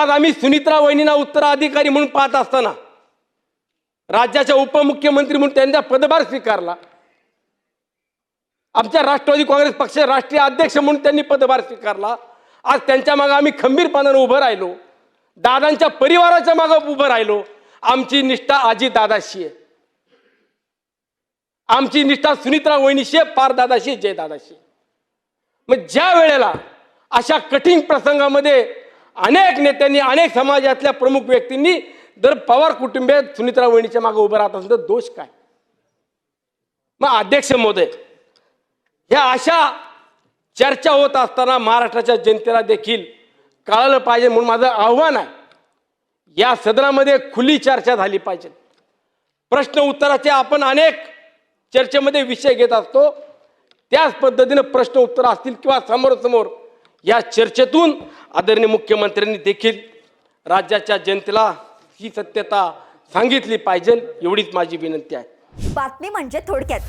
आज आम्ही सुनित्रा वहिनींना उत्तराधिकारी म्हणून पाहत असताना राज्याच्या उपमुख्यमंत्री म्हणून त्यांचा पदभार स्वीकारला। आमच्या राष्ट्रवादी काँग्रेस पक्षाचे राष्ट्रीय अध्यक्ष म्हणून त्यांनी पदभार स्वीकारला। आज त्यांच्या मागे आम्ही खंबीरपणाने उभं राहिलो, दादांच्या परिवाराच्या मागे उभं राहिलो। आमची निष्ठा आजी दादाशी आहे, आमची निष्ठा सुनित्रा वहिनीशी आहे, पार दादाशी, जय दादाशी। मग ज्या वेळेला अशा कठीण प्रसंगामध्ये अनेक नेत्यांनी, अनेक समाजातल्या प्रमुख व्यक्तींनी जर पवार कुटुंबीय सुनित्रा वहिनीच्या मागे उभं राहत असेल तर दोष काय? मग अध्यक्ष महोदय, ह्या अशा चर्चा होत असताना महाराष्ट्राच्या जनतेला देखील कळालं पाहिजे म्हणून माझं आव्हान आहे, या सदनामध्ये खुली चर्चा झाली पाहिजे। प्रश्न उत्तराचे आपण अनेक चर्चेमध्ये विषय घेत असतो, त्याच पद्धतीने प्रश्न उत्तर असतील किंवा समोरासमोर या चर्चेतून आदरणीय मुख्यमंत्र्यांनी देखील राज्याच्या जनतेला ही सत्यता सांगितली पाहिजे, एवढीच माझी विनंती आहे। बातमी म्हणजे थोडक्यात।